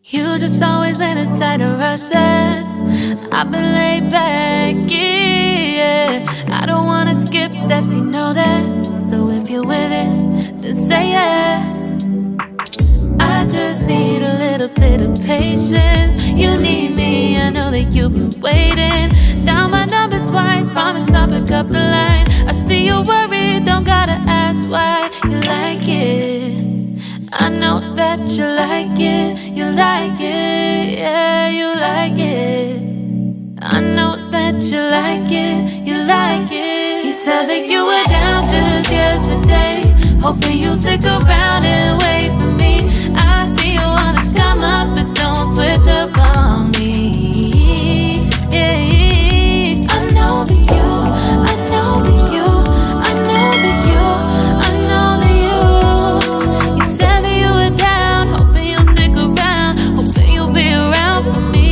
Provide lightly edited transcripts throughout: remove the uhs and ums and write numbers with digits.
You just always been the type to rush that. I've been laid back, yeah. I don't wanna skip steps, you know that. So if you're with it, then say yeah. I just need a little bit of patience. You need me, I know that you've been waiting. Down my number twice, promise I'll pick up the line. I see you worried, don't gotta ask why. You like it, I know that you like it. You like it, yeah, you like it. I know that you like it, you like it. You said that you were down just yesterday, hoping you'll stick around and wait for me. I see you wanna come up, but don't switch up on me. Yeah, I know that you, I know that you, I know that you, I know that you. You said that you were down, hoping you'll stick around, hoping you'll be around for me.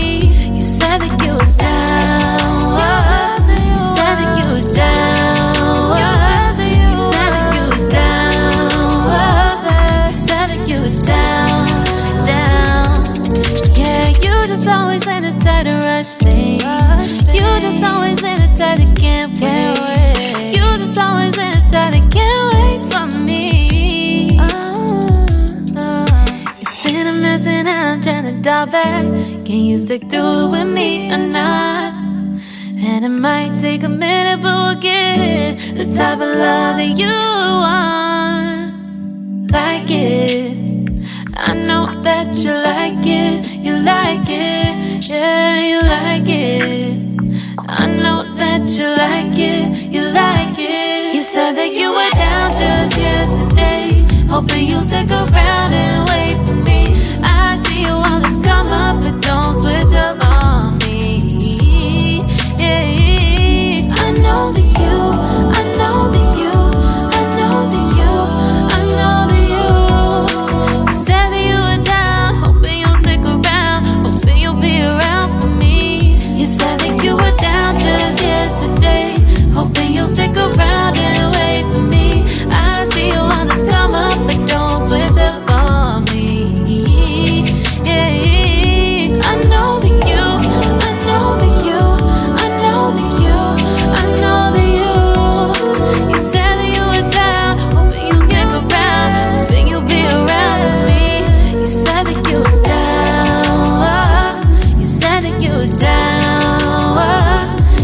You said that you were down, you said that you were down, you said that you were down, you said that you were down, down. Yeah, you just always been the type to rush things. You just always been the type that can't wait. You just always been the type that can't wait for me. It's been a mess and I'm trying to dial back. Can you stick through it with me or not? And it might take a minute, but we'll get it. The type of love that you want. Like it, I know that you like it. You like it, yeah, you like it. I know that you like it. You like it. You said that you were down just yesterday, hoping you'll stick around and wait for me. I see you wanna come up, but don't switch up on me. Yeah, I know that you, I know that you, I know that you, I know that you. You said that you were down, hoping you'll stick around, hoping you'll be around for me. You said that you were down just yesterday, hoping you'll stick around and wait for me. I see you wanna come up, but don't switch up on me. Yeah, I know that you, I know that you, I know that you, I know that you. You said that you were down, hoping you'll stick around, hoping you'll be around with me. You said that you were down, you said that you were down,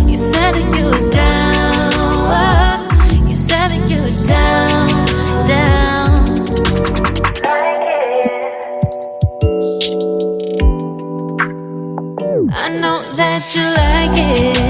you said that you were down, you said that you were down, down. I know that you like it.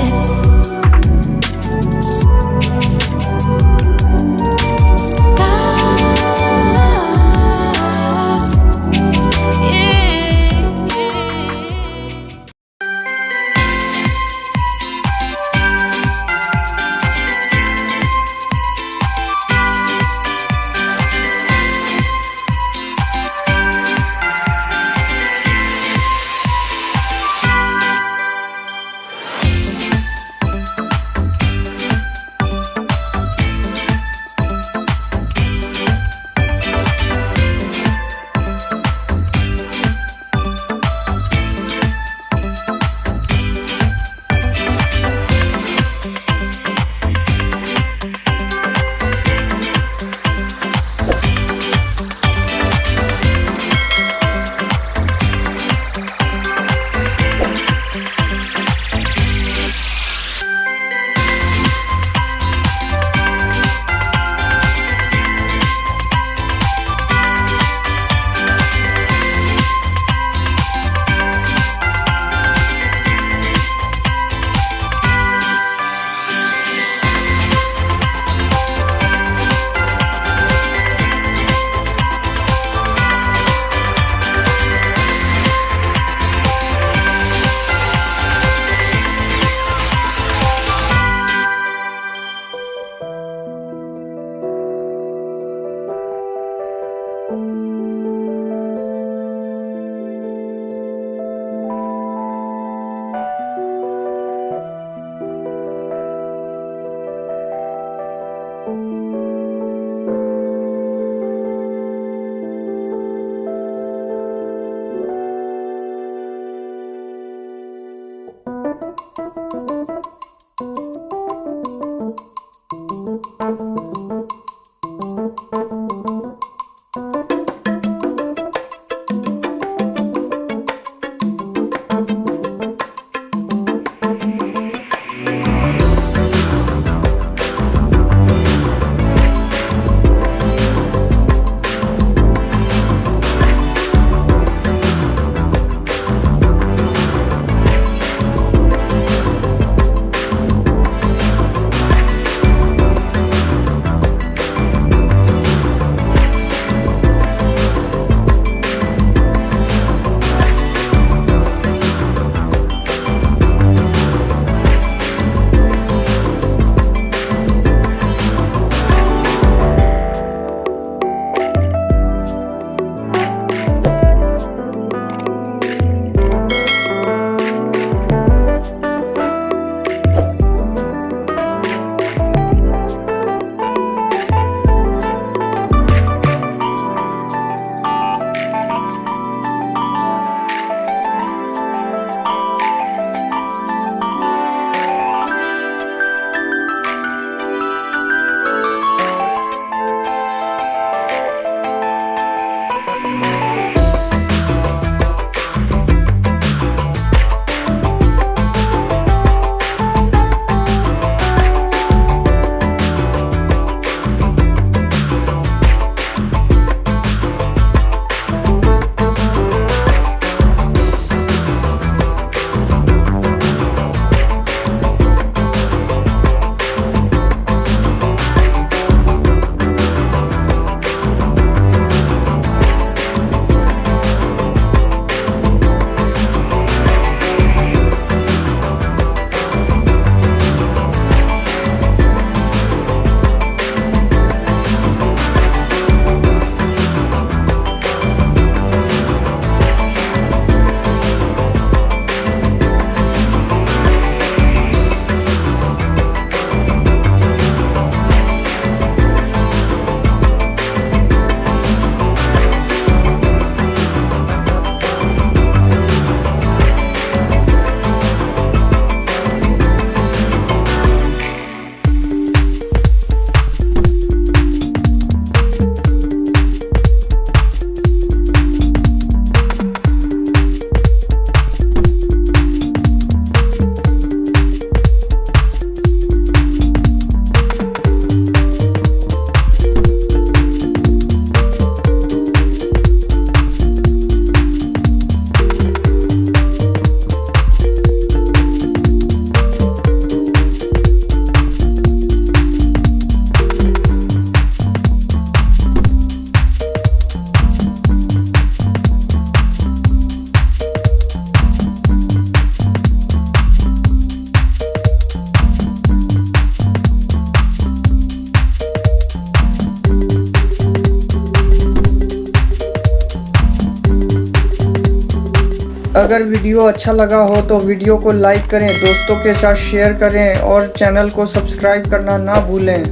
अगर video अच्छा लगा हो तो video को like करें, दोस्तों के साथ शेयर करें और चैनल को सब्सक्राइब करना ना भूलें।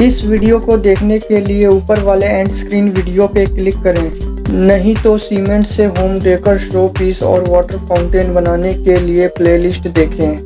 इस वीडियो को देखने के लिए ऊपर वाले एंड स्क्रीन वीडियो पे क्लिक करें, नहीं तो सीमेंट से होम डेकोर शो पीस और वाटर फाउंटेन बनाने के लिए प्लेलिस्ट देखें।